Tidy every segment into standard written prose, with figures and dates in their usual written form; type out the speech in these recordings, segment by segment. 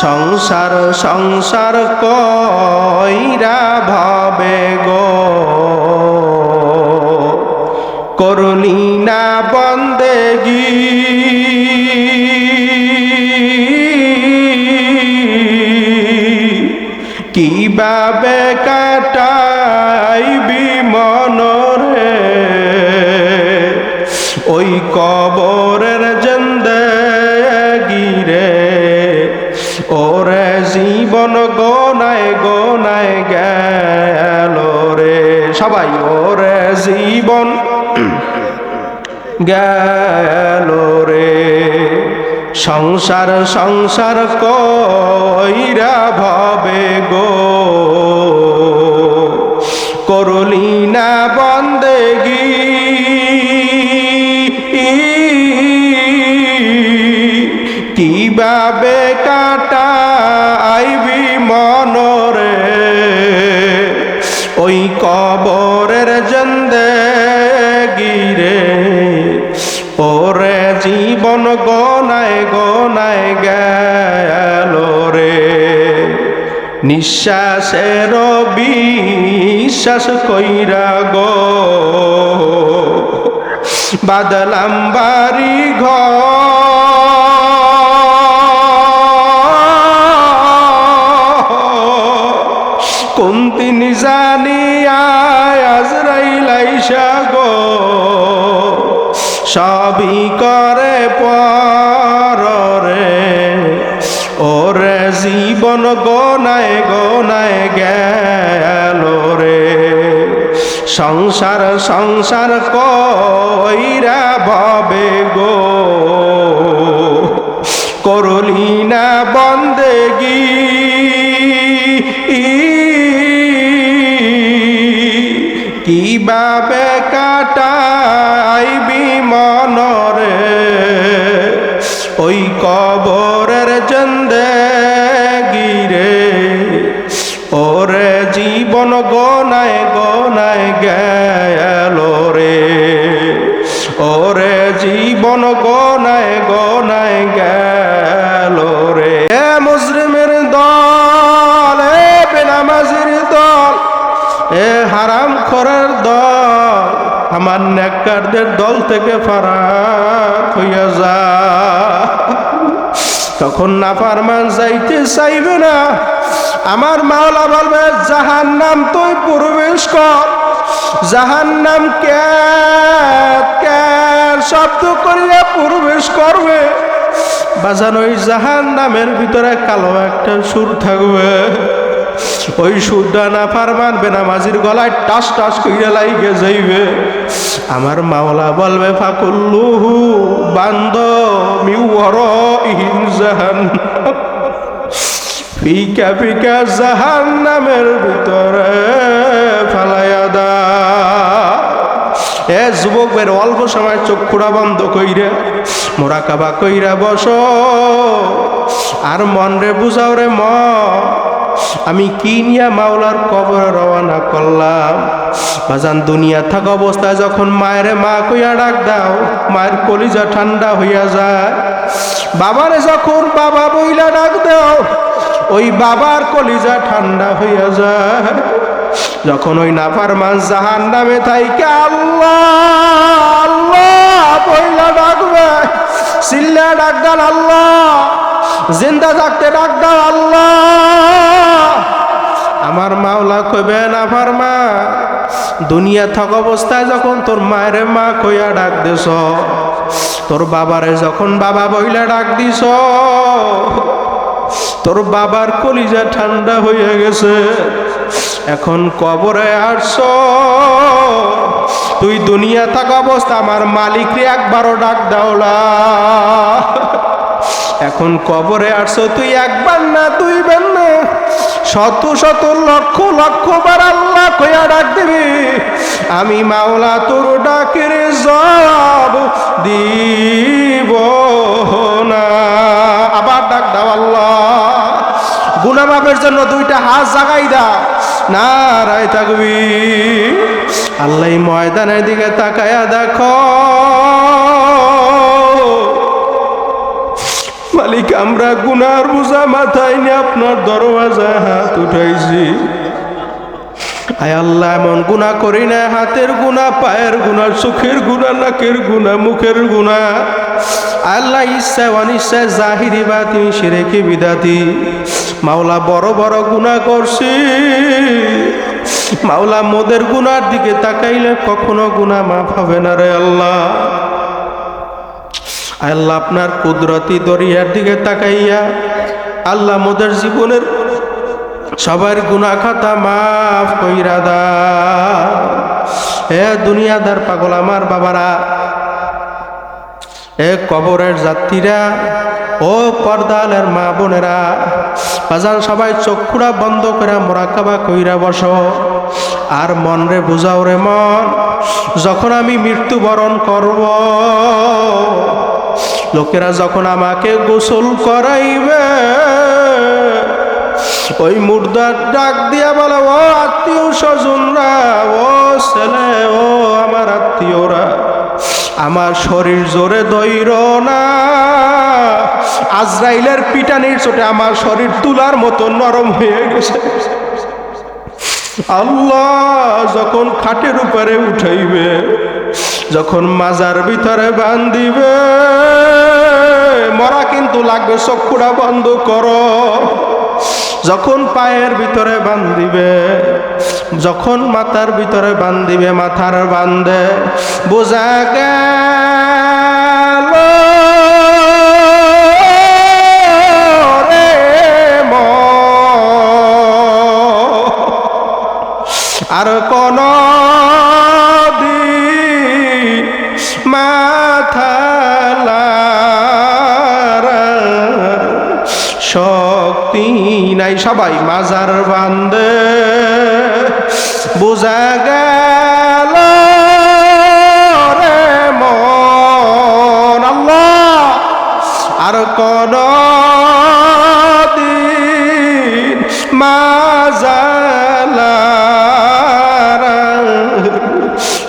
সংসার সংসার কইরা ভাবে গো করলি না বন্দেগি কিভাবে কাটাইবি মনরে ওই কবরের জিন্দেগি রে ওরে জীবন গোনায় গোনায় গেল রে সবাই ওরে জীবন গেল রে সংসার সংসার কইরা ভাবে গো করলি না বন্দেগি কিভাবে কাটাইবি মনরে ওই কবরের জিন্দেগি রে ওরে জীবন গোনায় গোনায় গেল রে নিঃশ্বাসের বিশ্বাস কইরা গো বাদলাম বাড়ি কোন দিন জানি আজরাইল আইসা গো সবই করে পরে ওরে জীবন গোনায় গোনায় গেল রে সংসার সংসার কইরা ভাবে গো করলি না বন্দেগি কিভাবে কাটাইবি মনরে ওই কবরের জিন্দেগি রে ওরে জীবন গোনায় গোনায় গেল রে ওরে জীবন গোনায় গোনায় গেল রে এ মুসলিমের দল এ বেনামাজির দল এ হারাম খোরের দল আমার নেককারদের দল থেকে ফারাক হইয়া যা তখন নাফরমান যাইতে চাইবে না আমার মাওলা বলবে জাহান্নাম তুই প্রবেশ কর জাহান্নাম ক্যার শব্দ করিয়া প্রবেশ করবে বাজান ওই জাহান্নামের ভিতরে কালো একটা সুর থাকবে ওই সুরটা নাফরমান বেনামাজির গলায় টাস টাস কইরা লাইগে যাইবে আমার মাওলা বলবে ফাকুল্লুহু বান্দ মিওর ইহিন জাহান্নাম ফিকা ফিকা জাহান্নামের ভিতরে ফালাইয়া দা এ যুবক বের অল্প সময় চক্ষুরা বন্ধ কইরা মোরাকাবা কইরা বসো আর মন রে বুঝাও রে আমি কি নিয়া মাওলার কবরে রওনা করলাম বাজান দুনিয়া থাকা অবস্থায় যখন মায়ের মা কইয়া ডাক দাও মায়ের কলিজা ঠান্ডা হইয়া যায় বাবারে যখন বাবা বইলা ডাক দাও ওই বাবার কলিজা ঠান্ডা হইয়া যায় যখন ওই নাফরমান জাহান্নামে থাইকা আল্লাহ আল্লাহ বইলা ডাকবে চিল্লা ডাক দাও আল্লাহ জিন্দা থাকতে ডাক দাও আল্লাহ আমার মাওলা কইবে নাফরমান দুনিয়া থাকা অবস্থায় যখন তোর মায়ের মা কইয়া ডাক দিছ তোর বাবারে যখন বাবা বইলা ডাক দিছ তোর বাবার কলিজা ঠান্ডা হয়ে গেছে এখন কবরে আসছ তুই দুনিয়া থাকা অবস্থা আমার মালিকরে একবারও ডাক দাওলা এখন কবরে আসছ তুই একবার না দুইবার না শত শত লক্ষ লক্ষ বার আল্লাহ কইয়া ডাক দিবি আমি মাওলা তোর ডাকের জবাব দিব না আবার ডাক দাও আল্লাহ গুনাহ মাফের জন্য দুইটা হাত জাগাই দাও নারায়ে তাকবীর আল্লাহ ময়দানের দিকে তাকায়া দেখো মালিক আমরা গুনার বোঝা মাথায় নিয়ে আপনার দরওয়াজায় হাত উঠাইছি। আয় আল্লাহ, এমন গুনাহ করি না, হাতের গুনাহ, পায়ের গুনাহ, চোখের গুনাহ, নাকের গুনাহ, মুখের গুনাহ। আল্লাহ ইচ্ছা অনিচ্ছা, জাহিরি বাতিনি, শিরকি বিদাতি, মাওলা বড় বড় গুনাহ করছি। মাওলা মোদের গুনার দিকে তাকাইলে কখনো গুনাহ মাফ হবে না রে আল্লাহ। আল্লাহ আপনার কুদরতি দরিয়ার দিকে তাকাইয়া আল্লাহ মোদের জীবনের সবার গুনাহ খাতা মাফ কইরা দাও। হে দুনিয়াদার পাগল আমার বাবারা, এ কবরের যাত্রীরা, ও পর্দালের মা বোনেরা, বাজান সবাই চক্ষুরা বন্ধ করে মোরাকাবা কইরা বসো। আর মন রে বুঝাও রে মন, যখন আমি মৃত্যুবরণ করব, লোকেরা যখন আমাকে গোসল করাইবে, ওই মুর্দার ডাক দিয়া বলে, ও আত্মীয় স্বজনরা, ও ছেলে, ও আমার আত্মীয়রা, আমার শরীর জোরে দইর না। আজরাইলের পিটানির চোটে আমার শরীর তুলার মতো নরম হয়ে গেছে। আল্লাহ যখন খাটের উপরে উঠাইবে, যখন মাজার ভিতরে বান্ধিবে, মরা কিন্তু লাগবে, চক্ষুটা বন্ধ করো। যখন পায়ের ভিতরে বান্ধিবে, যখন মাথার ভিতরে বান্ধিবে, মাথার বান্ধে বোঝা গেল রে আর কোন দিন মাথা শক্তি নাই। সবাই মাজার বান্ধে বোঝা গেল রে মন। আল্লাহ আর কোন দিন মাজালার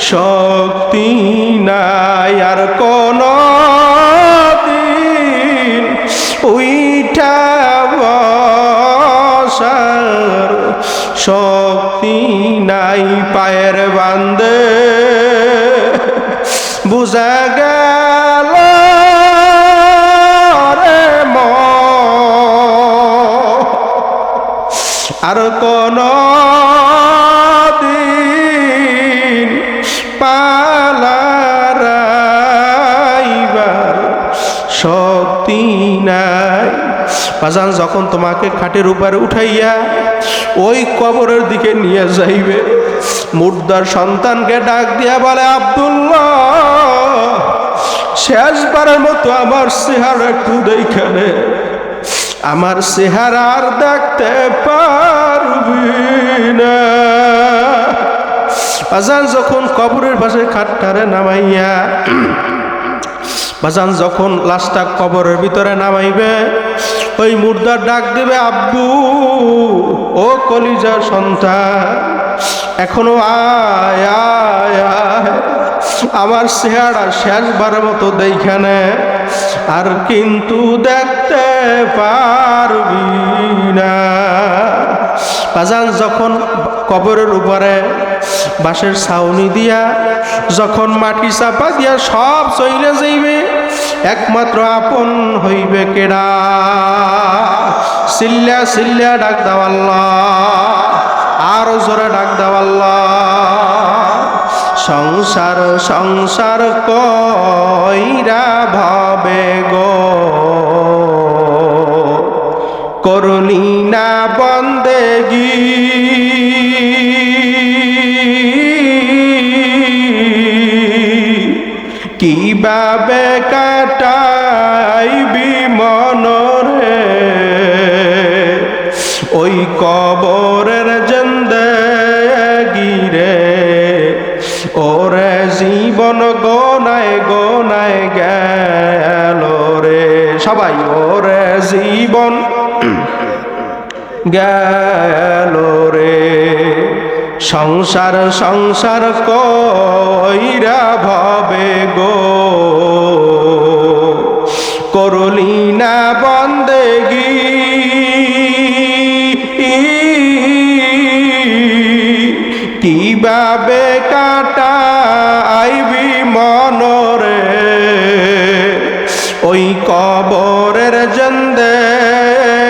শক্তি নাই, আর কোন দিন উইঠা বসার শক্তি নাই। পায়ের বান্ধে বুঝা গেল রে মন, আর কোন দিন পালাইবার শক্তি নাই। বাজান যখন তোমাকে খাটের উপরে উঠাইয়া ওই কবরের দিকে নিয়ে যাইবে, মুর্দার সন্তানকে ডাক দিয়া বলে, আব্দুল্লাহ শেষবারের মতো আমার চেহারা একটু দেখানে, আমার চেহারা আর দেখতে পারবি না। বাজান যখন কবরের পাশে খাটটারে নামাইয়া, বাজান যখন লাশটা কবরের ভিতরে নামাইবে, ওই মুর্দার ডাক দেবে, আব্বু ও কলিজার সন্তান, এখনো আয় আয় আয়, আমার চেহারা শেষবারের মতো দেখানে, আর কিন্তু দেখতে পারবি না। বাজান যখন কবরের উপরে বাঁশের ছাউনি দিয়া যখন মাটি চাপা দিয়া সব চইলে যাইবে, একমাত্র আপন হইবে কেডা? চিল্লা চিল্লা ডাক দাও আল্লাহ, আরো জোরে ডাক দাও আল্লাহ। সংসার সংসার কইরা ভাবে গো, করলি না বন্দেগি, কিভাবে কাটাইবি মনরে ওই কবরের জিন্দেগি রে? ওরে জীবন গোনায় গোনায় গেল রে। সবাই ওরে জীবন গেল রে। সংসার সংসার কইরা ভবে গো, করলি না কিভাবে কাটাইবি মনরে ওই কবরের জিন্দেগিরে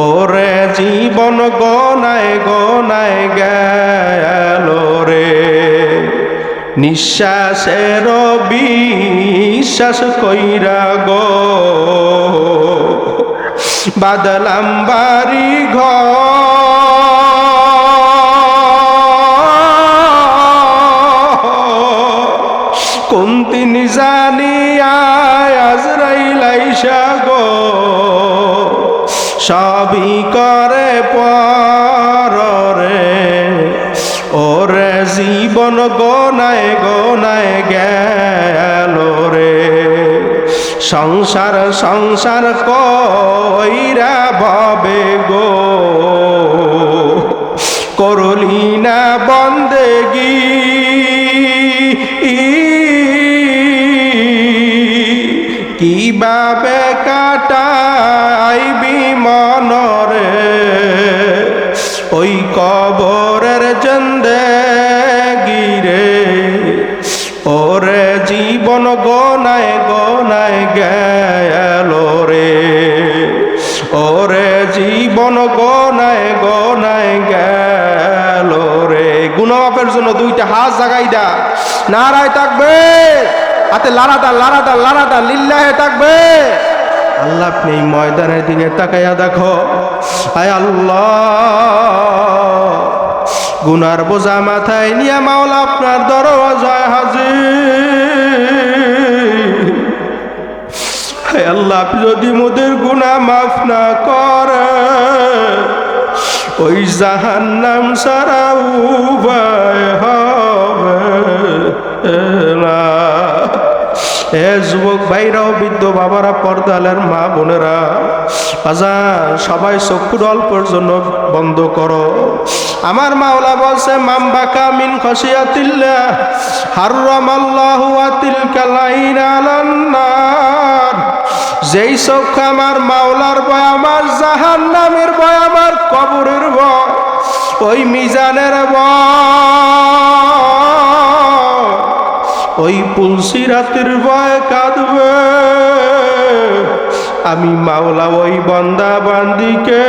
ওরে জীবন গোনায় গোনায় গেল রে নিঃশ্বাসের বিশ্বাস কইরা গো বাদলাম বাড়ি কোন দিন জানি আজরাইল আইসা গো সবই করে পরে ওরে জীবন গোনায় গোনায় গেল রে সংসার সংসার কইরা ভবে গো করলি না বন্দেগি কিভাবে কাটাইবি মনরে ওই কবরের জিন্দেগিরে ওরে জীবন গোনায় গোনায় গেল রে ওরে জীবন গোনায় গোনায় গেল রে গুনাহের জন্য দুইটা হাত জাগাই দা নারায় থাকবে হাতে লারাদা লারাদা লারাদা লিল্লাহে থাকবে আল্লাহ আপনি এই ময়দানের দিকে তাকাইয়া দেখো আয় আল্লাহ গুনার বোঝা মাথায় নিয়ে মাওলা আপনার দরওয়াজায় হাজির আয় আল্লাহ আপনি যদি মোদের গুনাহ মাফ না করে ওই জাহান্নাম ছাড়া উপায় হবে না এ যুবক ভাইরাও বৃদ্ধ বাবারা পর্দালের মা বোনেরা আজান সবাই চক্ষু অল্পের জন্য বন্ধ করো আমার মাওলা বলছে মামবাকা মিন খসিয়াতিল্লাহ হারামাল্লাহু আতিলকাল আইন আলান নার যেই চক্ষু আমার মাওলার ভয় আমার জাহান্নামের ভয় আমার কবরের ভয় ওই মিজানের ভয় ওই পুলসিরাতের ভয় কাঁদবে আমি মাওলা ওই বান্দা বান্দিকে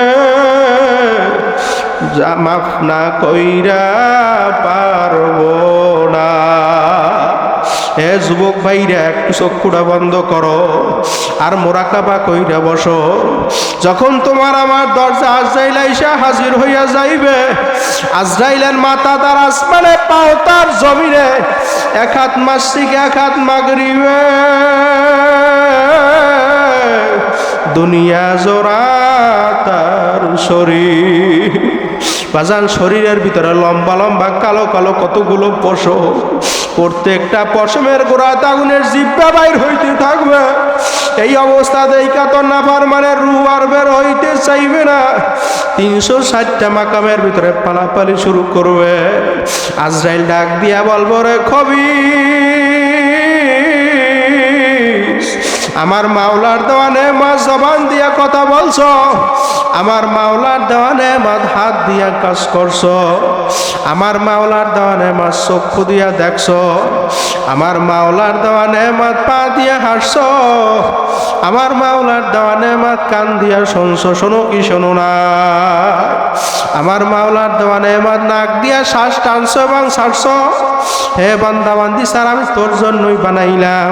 যা মাফ না কইরা পারবো না এ যুবক ভাইরা একটু চক্ষুটা বন্ধ করো আর মোরাকাবা কইরা বসো যখন তোমার আমার দরজা আজরাইল আইসা হাজির হইয়া যাইবে আজরাইলের মাথা তার আসমানে পাও তার জমিনে এক হাত মাসিক এক হাত মাগরিবে দুনিয়া জোড়া তার শরীর বাজান শরীরের ভিতরে লম্বা লম্বা কালো কালো কতগুলো পশম প্রত্যেকটা পশমের গোড়ায় আগুনের জিব্বা বাইর হইতে থাকবে এই অবস্থা দেখা তো নাফরমানের রূহ আর বের হইতে চাইবে না 360টা মাকামের ভিতরে পালাপালি শুরু করবে আজরাইল ডাক দিয়া বলবো রে খবিস আমার মাওলার দেওয়ানে মা জবান দিয়া কথা বলছো আমার মাওলার দেওয়ানে মা হাত দিয়া কাজ করছো আমার মাওলার দেওয়ানে মা চক্ষু দিয়া দেখছো আমার মাওলার দেওয়ানে মা পা দিয়া হাসছো আমার মাওলার দেওয়ানে মা কান দিয়া শুনছো শোনো কি শোনো না আমার মাওলার দেওয়ানে মা নাক দিয়া শ্বাস টানছো এবং ছাড়ছো হে বান্দা বান্দি স্যার আমি তোর জন্যই বানাইলাম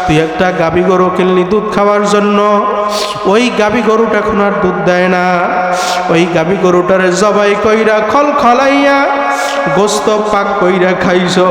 তুই একটা গাভী গরু কিনলি দুধ খাওয়ার জন্য ওই গাভী গরুটা এখন আর দুধ দেয় না ওই গাভী গরুটারে জবাই কইরা খল খলাইয়া গোস্ত পাক কইরা খাইছো